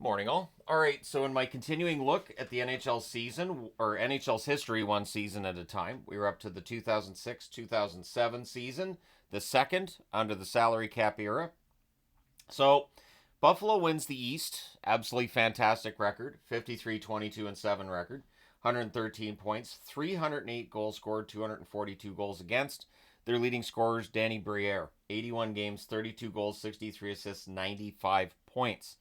Morning, all. All right, so in my continuing look at the NHL season, or NHL's history one season at a time, we were up to the 2006 2007 season, the second under the salary cap era. So, Buffalo wins the East. Absolutely fantastic record 53-22-7 record. 113 points, 308 goals scored, 242 goals against. Their leading scorers, Danny Briere, 81 games, 32 goals, 63 assists, 95 points.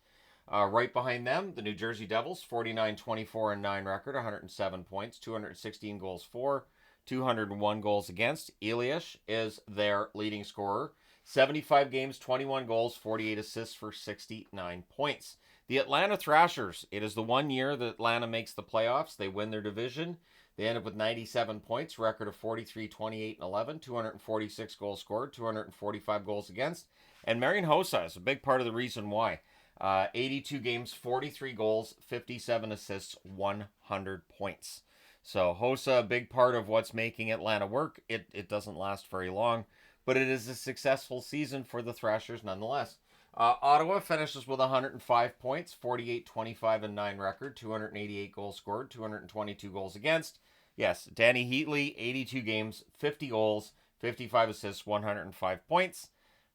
Right behind them, the New Jersey Devils, 49-24-9 record, 107 points, 216 goals for, 201 goals against. Elias is their leading scorer. 75 games, 21 goals, 48 assists for 69 points. The Atlanta Thrashers, it is the 1 year that Atlanta makes the playoffs. They win their division. They end up with 97 points, record of 43-28-11, 246 goals scored, 245 goals against. And Marian Hossa is a big part of the reason why. 82 games, 43 goals, 57 assists, 100 points. So Hossa, a big part of what's making Atlanta work. It doesn't last very long, but it is a successful season for the Thrashers nonetheless. Ottawa finishes with 105 points, 48-25-9 record, 288 goals scored, 222 goals against. Yes, Danny Heatley, 82 games, 50 goals, 55 assists, 105 points.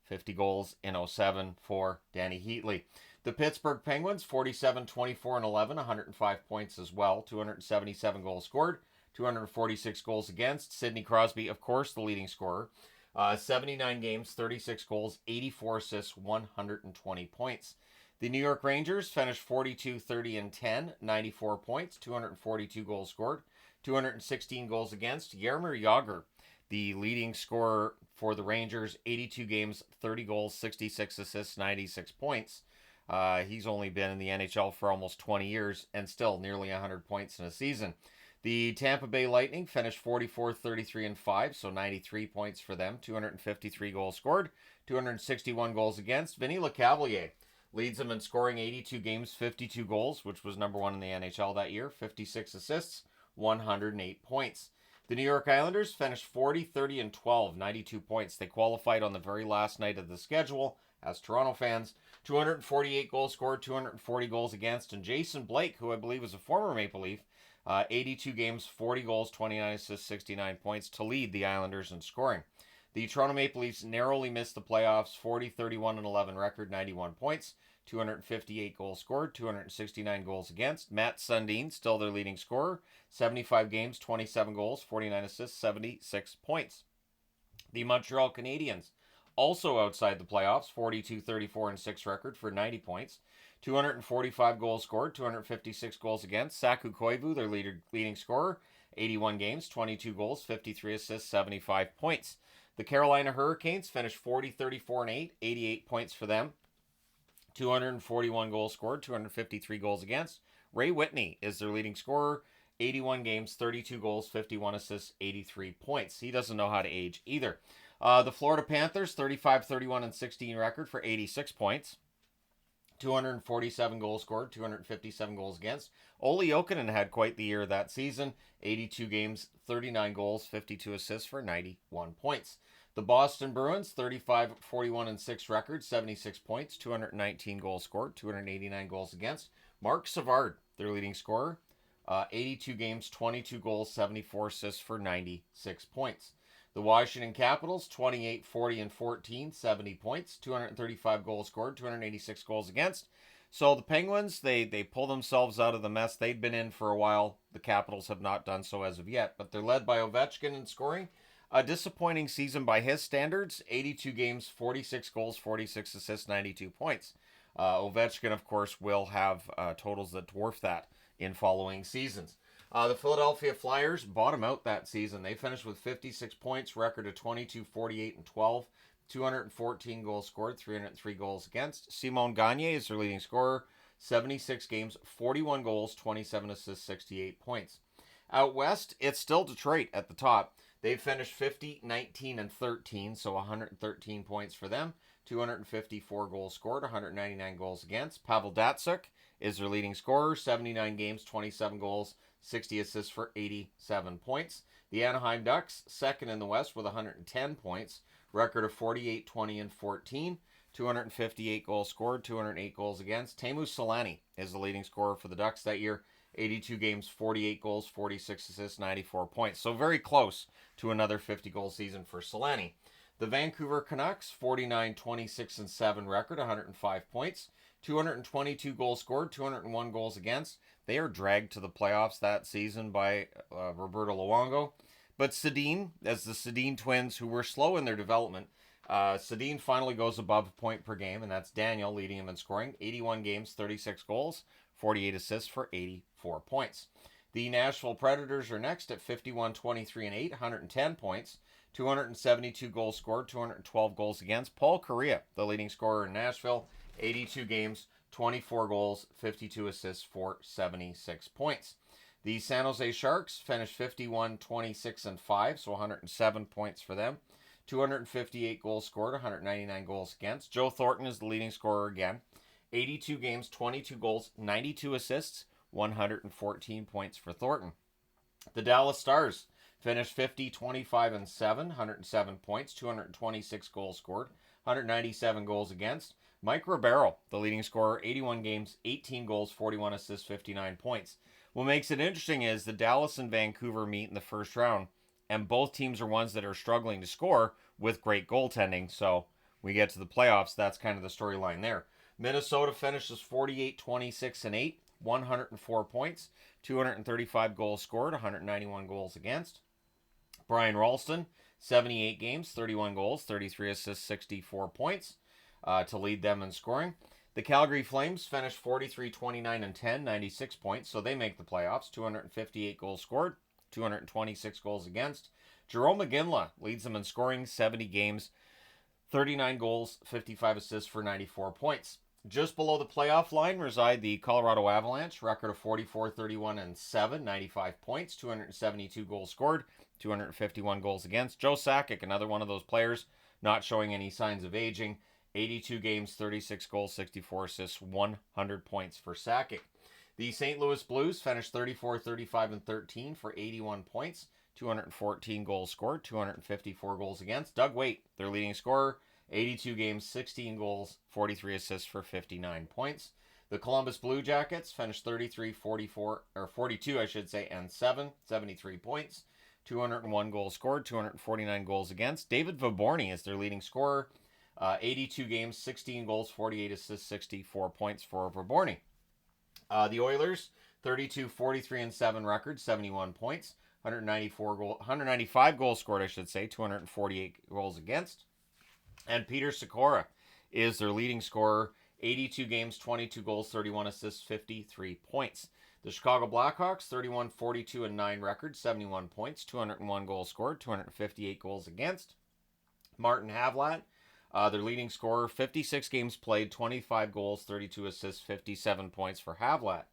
50 goals in 07 for Danny Heatley. The Pittsburgh Penguins, 47-24-11, 105 points as well, 277 goals scored, 246 goals against. Sidney Crosby, of course, the leading scorer. 79 games, 36 goals, 84 assists, 120 points. The New York Rangers finished 42-30-10, 94 points, 242 goals scored, 216 goals against. Jaromir Jagr, the leading scorer for the Rangers, 82 games, 30 goals, 66 assists, 96 points. He's only been in the NHL for almost 20 years and still nearly 100 points in a season. The Tampa Bay Lightning finished 44-33-5, so 93 points for them, 253 goals scored, 261 goals against. Vinny Lecavalier leads them in scoring 82 games, 52 goals, which was number one in the NHL that year, 56 assists, 108 points. The New York Islanders finished 40-30-12, 92 points. They qualified on the very last night of the schedule as Toronto fans. 248 goals scored, 240 goals against. And Jason Blake, who I believe was a former Maple Leaf, 82 games, 40 goals, 29 assists, 69 points to lead the Islanders in scoring. The Toronto Maple Leafs narrowly missed the playoffs, 40-31-11 record, 91 points, 258 goals scored, 269 goals against. Matt Sundin, still their leading scorer, 75 games, 27 goals, 49 assists, 76 points. The Montreal Canadiens, also outside the playoffs, 42-34-6 record for 90 points, 245 goals scored, 256 goals against. Saku Koivu, their leading scorer, 81 games, 22 goals, 53 assists, 75 points. The Carolina Hurricanes finished 40-34-8, 88 points for them. 241 goals scored, 253 goals against. Ray Whitney is their leading scorer, 81 games, 32 goals, 51 assists, 83 points. He doesn't know how to age either. The Florida Panthers, 35-31-16 record for 86 points. 247 goals scored, 257 goals against. Olli Jokinen had quite the year that season. 82 games, 39 goals, 52 assists for 91 points. The Boston Bruins, 35-41-6 record, 76 points, 219 goals scored, 289 goals against. Mark Savard, their leading scorer, 82 games, 22 goals, 74 assists for 96 points. The Washington Capitals, 28-40-14, 70 points, 235 goals scored, 286 goals against. So the Penguins, they pull themselves out of the mess they'd been in for a while. The Capitals have not done so as of yet, but they're led by Ovechkin in scoring. A disappointing season by his standards, 82 games, 46 goals, 46 assists, 92 points. Ovechkin, of course, will have totals that dwarf that in following seasons. The Philadelphia Flyers bottom out that season. They finished with 56 points, record of 22-48-12, 214 goals scored, 303 goals against. Simon Gagne is their leading scorer, 76 games, 41 goals, 27 assists, 68 points. Out west, it's still Detroit at the top. They finished 50-19-13, so 113 points for them. 254 goals scored, 199 goals against. Pavel Datsyuk is their leading scorer, 79 games, 27 goals, 60 assists for 87 points. The Anaheim Ducks, second in the West with 110 points, record of 48-20-14. 258 goals scored, 208 goals against. Teemu Selanne is the leading scorer for the Ducks that year. 82 games, 48 goals, 46 assists, 94 points. So very close to another 50-goal season for Selanne. The Vancouver Canucks, 49, 26, and 7 record, 105 points. 222 goals scored, 201 goals against. They are dragged to the playoffs that season by Roberto Luongo. But Sedin, as the Sedin twins, who were slow in their development, Sedin finally goes above a point per game, and that's Daniel leading him in scoring. 81 games, 36 goals, 48 assists for 84 points. The Nashville Predators are next at 51, 23, and 8, 110 points. 272 goals scored, 212 goals against. Paul Kariya, the leading scorer in Nashville, 82 games, 24 goals, 52 assists for 76 points. The San Jose Sharks finished 51, 26, and 5, so 107 points for them. 258 goals scored, 199 goals against. Joe Thornton is the leading scorer again. 82 games, 22 goals, 92 assists, 114 points for Thornton. The Dallas Stars finished 50, 25, and 7, 107 points, 226 goals scored, 197 goals against. Mike Ribeiro, the leading scorer, 81 games, 18 goals, 41 assists, 59 points. What makes it interesting is the Dallas and Vancouver meet in the first round, and both teams are ones that are struggling to score with great goaltending. So we get to the playoffs, that's kind of the storyline there. Minnesota finishes 48, 26, and 8, 104 points, 235 goals scored, 191 goals against. Brian Ralston, 78 games, 31 goals, 33 assists, 64 points to lead them in scoring. The Calgary Flames finished 43, 29, and 10, 96 points, so they make the playoffs. 258 goals scored, 226 goals against. Jerome McGinley leads them in scoring, 70 games, 39 goals, 55 assists for 94 points. Just below the playoff line reside the Colorado Avalanche, record of 44, 31, and 7, 95 points, 272 goals scored, 251 goals against. Joe Sakic, another one of those players not showing any signs of aging, 82 games, 36 goals, 64 assists, 100 points for Sakic. The St. Louis Blues finished 34, 35, and 13 for 81 points, 214 goals scored, 254 goals against. Doug Weight, their leading scorer, 82 games, 16 goals, 43 assists for 59 points. The Columbus Blue Jackets finished 33, 44, or 42, I should say, and 7, 73 points, 201 goals scored, 249 goals against. David Vaborny is their leading scorer, 82 games, 16 goals, 48 assists, 64 points for Vaborny. The Oilers, 32, 43, and 7 record, 71 points, 195 goals scored, I should say, 248 goals against. And Peter Sikora is their leading scorer, 82 games, 22 goals, 31 assists, 53 points. The Chicago Blackhawks, 31, 42, and 9 record, 71 points, 201 goals scored, 258 goals against. Martin Havlat, their leading scorer, 56 games played, 25 goals, 32 assists, 57 points for Havlat.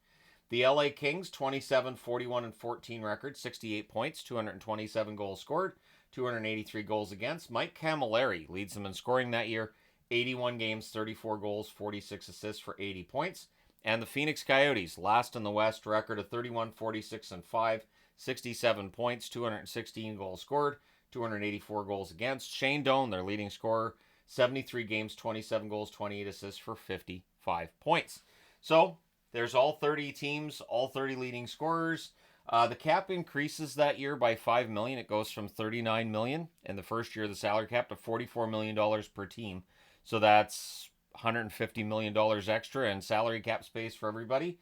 The LA Kings, 27, 41, and 14 record, 68 points, 227 goals scored, 283 goals against. Mike Camilleri leads them in scoring that year, 81 games, 34 goals, 46 assists for 80 points. And the Phoenix Coyotes, last in the West, record of 31, 46, and 5, 67 points, 216 goals scored, 284 goals against. Shane Doan, their leading scorer, 73 games, 27 goals, 28 assists for 55 points. So there's all 30 teams, all 30 leading scorers. The cap increases that year by $5 million. It goes from $39 million in the first year of the salary cap to $44 million per team. So that's $150 million extra in salary cap space for everybody.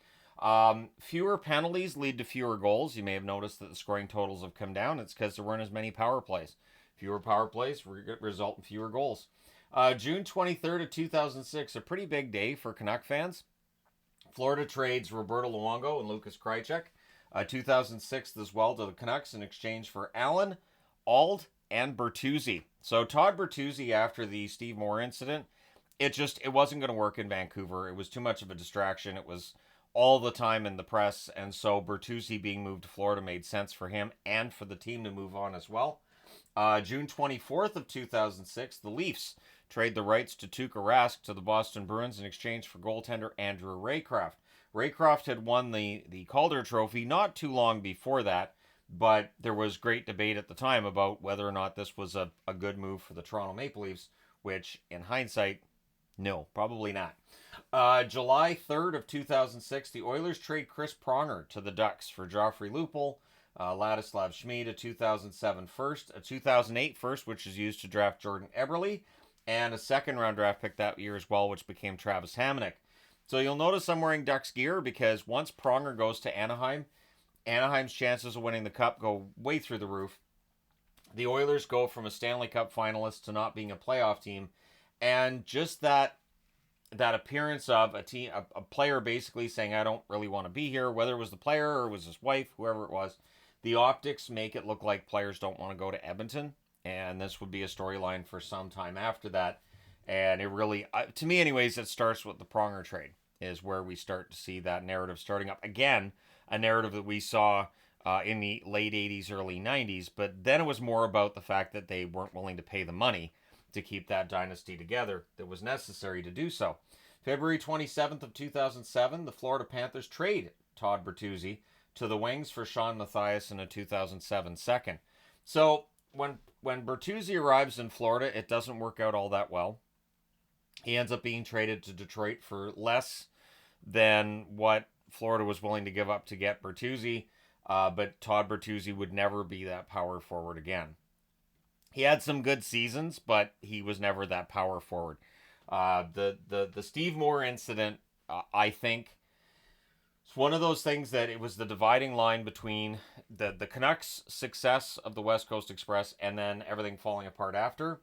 Fewer penalties lead to fewer goals. You may have noticed that the scoring totals have come down. It's because there weren't as many power plays. Fewer power plays result in fewer goals. June 23rd of 2006, a pretty big day for Canuck fans. Florida trades Roberto Luongo and Lucas Krejcik. 2006 as well to the Canucks in exchange for Allen, Auld, and Bertuzzi. So Todd Bertuzzi, after the Steve Moore incident, it wasn't going to work in Vancouver. It was too much of a distraction. It was all the time in the press, and so Bertuzzi being moved to Florida made sense for him and for the team to move on as well. June 24th of 2006, the Leafs trade the rights to Tuukka Rask to the Boston Bruins in exchange for goaltender Andrew Raycroft. Raycroft had won the Calder Trophy not too long before that, but there was great debate at the time about whether or not this was a good move for the Toronto Maple Leafs, which, in hindsight, No, probably not. July 3rd of 2006, the Oilers trade Chris Pronger to the Ducks for Joffrey Lupul, Ladislav Schmid, a 2007 first, a 2008 first, which is used to draft Jordan Eberle, and a second-round draft pick that year as well, which became Travis Hamonic. So you'll notice I'm wearing Ducks gear because once Pronger goes to Anaheim, Anaheim's chances of winning the Cup go way through the roof. The Oilers go from a Stanley Cup finalist to not being a playoff team, and just that appearance of a player basically saying, I don't really want to be here, whether it was the player or it was his wife, whoever it was, the optics make it look like players don't want to go to Edmonton, and this would be a storyline for some time after that. And it really, to me anyways, it starts with the Pronger trade, is where we start to see that narrative starting up. Again, a narrative that we saw in the late 80s, early 90s, but then it was more about the fact that they weren't willing to pay the money to keep that dynasty together that was necessary to do so. February 27th of 2007, the Florida Panthers trade Todd Bertuzzi to the Wings for Sean Mathias in a 2007 second. So when Bertuzzi arrives in Florida, it doesn't work out all that well. He ends up being traded to Detroit for less than what Florida was willing to give up to get Bertuzzi, but Todd Bertuzzi would never be that power forward again. He had some good seasons, but he was never that power forward. The Steve Moore incident, I think, it's one of those things that it was the dividing line between the Canucks' success of the West Coast Express and then everything falling apart after,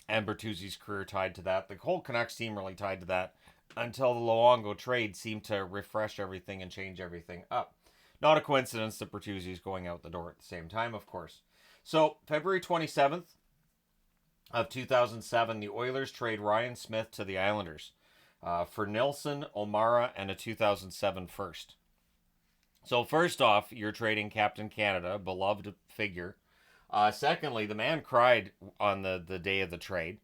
and Bertuzzi's career tied to that. The whole Canucks team really tied to that until the Luongo trade seemed to refresh everything and change everything up. Not a coincidence that Bertuzzi's going out the door at the same time, of course. So, February 27th of 2007, the Oilers trade Ryan Smith to the Islanders for Nilsson, O'Mara, and a 2007 first. So, first off, you're trading Captain Canada, a beloved figure. Secondly, the man cried on the day of the trade.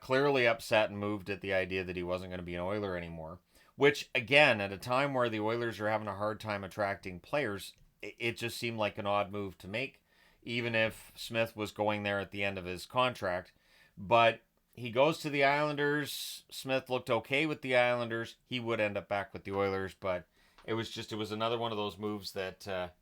Clearly upset and moved at the idea that he wasn't going to be an Oiler anymore. Which, again, at a time where the Oilers are having a hard time attracting players, it just seemed like an odd move to make, even if Smith was going there at the end of his contract. But he goes to the Islanders. Smith looked okay with the Islanders. He would end up back with the Oilers, but it was another one of those moves that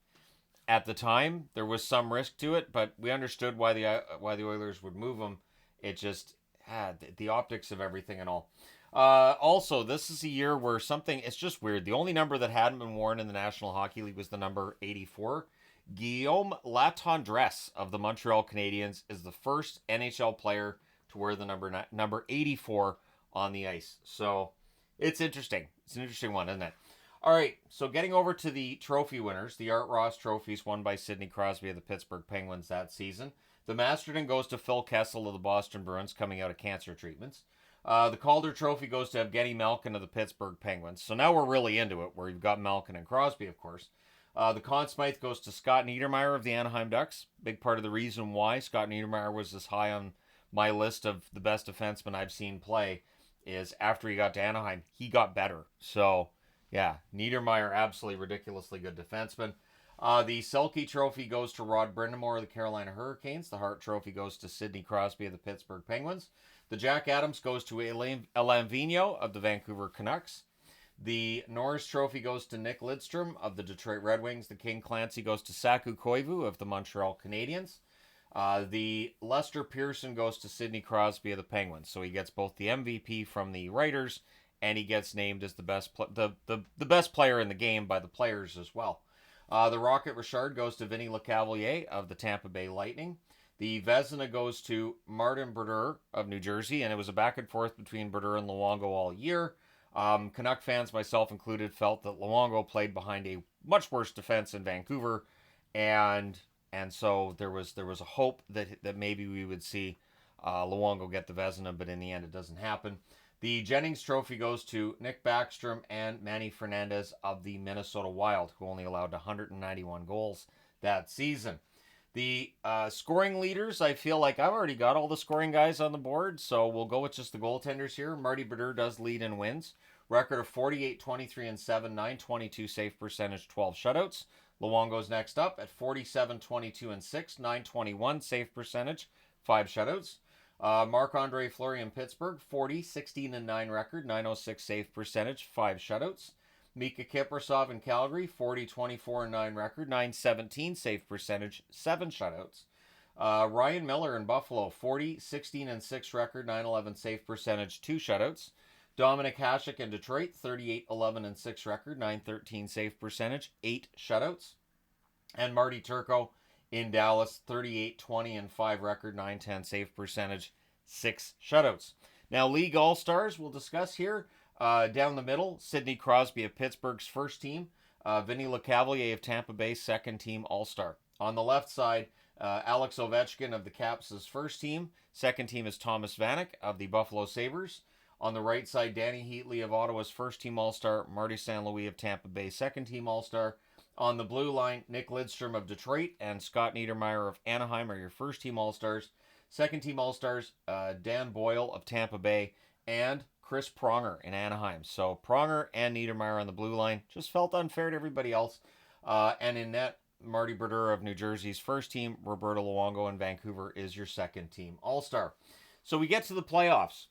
at the time there was some risk to it, but we understood why the Oilers would move him. It just had the optics of everything and all. Also, this is a year where it's just weird. The only number that hadn't been worn in the National Hockey League was the number 84. Guillaume Latendresse of the Montreal Canadiens is the first NHL player to wear the number 84 on the ice. So it's interesting. It's an interesting one, isn't it? All right, so getting over to the trophy winners, the Art Ross trophies won by Sidney Crosby of the Pittsburgh Penguins that season. The Masterton goes to Phil Kessel of the Boston Bruins coming out of cancer treatments. The Calder Trophy goes to Evgeny Malkin of the Pittsburgh Penguins. So now we're really into it, where you've got Malkin and Crosby, of course. The Conn Smythe goes to Scott Niedermayer of the Anaheim Ducks. Big part of the reason why Scott Niedermayer was this high on my list of the best defensemen I've seen play is after he got to Anaheim, he got better. So, yeah, Niedermayer, absolutely ridiculously good defenseman. The Selke Trophy goes to Rod Brind'Amour of the Carolina Hurricanes. The Hart Trophy goes to Sidney Crosby of the Pittsburgh Penguins. The Jack Adams goes to Alain Vigneault of the Vancouver Canucks. The Norris Trophy goes to Nick Lidstrom of the Detroit Red Wings. The King Clancy goes to Saku Koivu of the Montreal Canadiens. The Lester Pearson goes to Sidney Crosby of the Penguins. So he gets both the MVP from the writers and he gets named as the best best player in the game by the players as well. The Rocket Richard goes to Vinny Lecavalier of the Tampa Bay Lightning. The Vezina goes to Martin Brodeur of New Jersey, and it was a back and forth between Brodeur and Luongo all year. Canuck fans, myself included, felt that Luongo played behind a much worse defense in Vancouver, and so there was a hope that maybe we would see Luongo get the Vezina, but in the end it doesn't happen. The Jennings Trophy goes to Nick Backstrom and Manny Fernandez of the Minnesota Wild, who only allowed 191 goals that season. The scoring leaders, I feel like I've already got all the scoring guys on the board, so we'll go with just the goaltenders here. Marty Brodeur does lead in wins. Record of 48, 23, and 7, 922 save percentage, 12 shutouts. Luongo's next up at 47, 22, and 6, 921 save percentage, 5 shutouts. Marc-Andre Fleury in Pittsburgh, 40, 16-9 record, 906 save percentage, 5 shutouts. Mika Kiprasov in Calgary, 40, 24-9 record, 917 save percentage, 7 shutouts. Ryan Miller in Buffalo, 40, 16-6 record, 911 save percentage, 2 shutouts. Dominic Hasek in Detroit, 38, 11-6 record, 913 save percentage, 8 shutouts. And Marty Turco in Dallas, 38, 20-5 record, 910 save percentage, 6 shutouts. Now, League All-Stars we'll discuss here. Down the middle, Sidney Crosby of Pittsburgh's first team. Vinny LeCavalier of Tampa Bay's second team All-Star. On the left side, Alex Ovechkin of the Caps' first team. Second team is Thomas Vanek of the Buffalo Sabres. On the right side, Danny Heatley of Ottawa's first team All-Star. Marty St. Louis of Tampa Bay's second team All-Star. On the blue line, Nick Lidstrom of Detroit and Scott Niedermayer of Anaheim are your first team All-Stars. Second team All-Stars, Dan Boyle of Tampa Bay and Chris Pronger in Anaheim. So Pronger and Niedermayer on the blue line. Just felt unfair to everybody else. And in net, Marty Brodeur of New Jersey's first team. Roberto Luongo in Vancouver is your second team All-Star. So we get to the playoffs.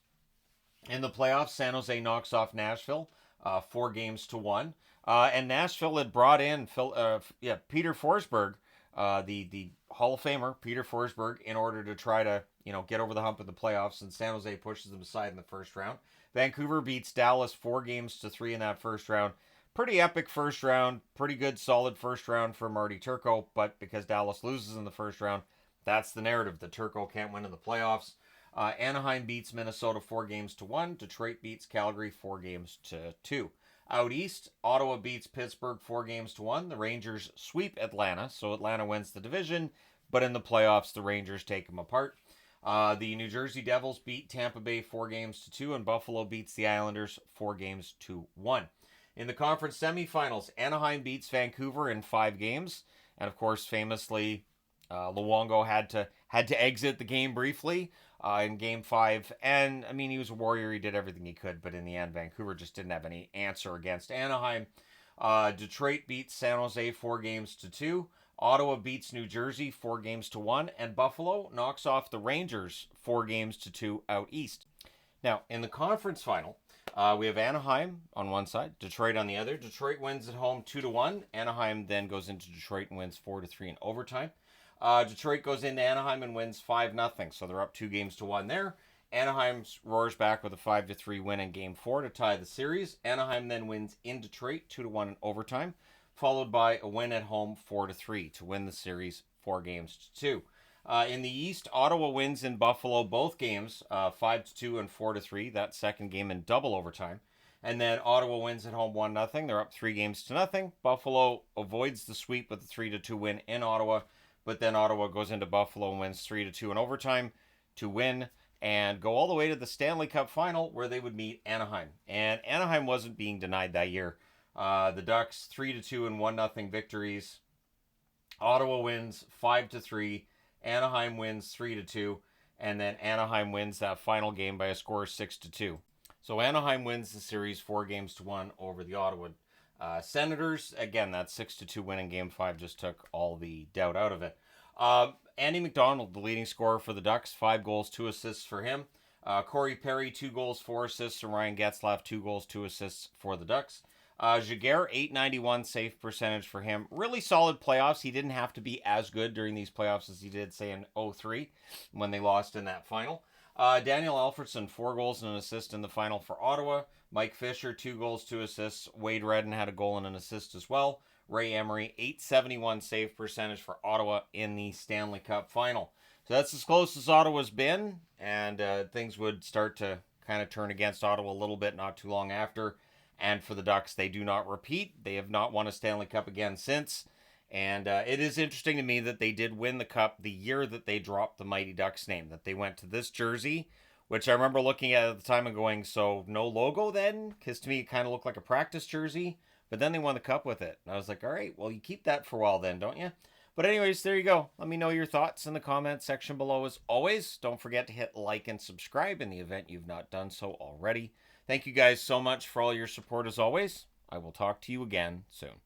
In the playoffs, San Jose knocks off Nashville 4-1. And Nashville had brought in Peter Forsberg, the Hall of Famer, Peter Forsberg, in order to try to get over the hump of the playoffs, and San Jose pushes them aside in the first round. Vancouver beats Dallas 4-3 in that first round. Pretty epic first round, pretty good solid first round for Marty Turco, but because Dallas loses in the first round, that's the narrative, that Turco can't win in the playoffs. Anaheim beats Minnesota 4-1. Detroit beats Calgary 4-2. Out east, Ottawa beats Pittsburgh 4-1. The Rangers sweep Atlanta, so Atlanta wins the division, but in the playoffs, the Rangers take them apart. The New Jersey Devils beat Tampa Bay 4-2, and Buffalo beats the Islanders 4-1. In the conference semifinals, Anaheim beats Vancouver in 5 games, and of course, famously, Luongo had to exit the game briefly in Game 5. And, I mean, he was a warrior. He did everything he could. But in the end, Vancouver just didn't have any answer against Anaheim. Detroit beats San Jose 4-2. Ottawa beats New Jersey 4-1. And Buffalo knocks off the Rangers 4-2 out east. Now, in the conference final, we have Anaheim on one side, Detroit on the other. Detroit wins at home 2-1. Anaheim then goes into Detroit and wins 4-3 in overtime. Detroit goes into Anaheim and wins 5-0, so they're up 2-1 there. Anaheim roars back with a 5-3 win in Game 4 to tie the series. Anaheim then wins in Detroit 2-1 in overtime, followed by a win at home 4-3 to win the series 4-2. In the East, Ottawa wins in Buffalo both games, 5-2 and 4-3. That second game in double overtime. And then Ottawa wins at home 1-0. They're up 3-0. Buffalo avoids the sweep with a 3-2 win in Ottawa. But then Ottawa goes into Buffalo and wins 3-2 in overtime to win and go all the way to the Stanley Cup final, where they would meet Anaheim. And Anaheim wasn't being denied that year. The Ducks 3-2 and 1-0 victories. Ottawa wins 5-3. Anaheim wins 3-2. And then Anaheim wins that final game by a score of 6-2. So Anaheim wins the series 4-1 over the Ottawa Senators. Again, that 6-2 win in Game 5 just took all the doubt out of it. Andy McDonald, the leading scorer for the Ducks, 5 goals, 2 assists for him. Corey Perry, 2 goals, 4 assists, and Ryan Getzlaf, 2 goals, 2 assists for the Ducks. Jaguar, 891 save percentage for him. Really solid playoffs. He didn't have to be as good during these playoffs as he did, say, in 03 when they lost in that final. Daniel Alfredsson, 4 goals and an assist in the final for Ottawa. Mike Fisher, 2 goals, 2 assists. Wade Redden had a goal and an assist as well. Ray Emery, 871 save percentage for Ottawa in the Stanley Cup final. So that's as close as Ottawa's been, and things would start to kind of turn against Ottawa a little bit not too long after. And for the Ducks, they do not repeat. They have not won a Stanley Cup again since. And it is interesting to me that they did win the Cup the year that they dropped the Mighty Ducks name, that they went to this jersey, which I remember looking at the time and going, so no logo then? Because to me, it kind of looked like a practice jersey. But then they won the Cup with it. And I was like, all right, well, you keep that for a while then, don't you? But anyways, there you go. Let me know your thoughts in the comments section below as always. Don't forget to hit like and subscribe in the event you've not done so already. Thank you guys so much for all your support as always. I will talk to you again soon.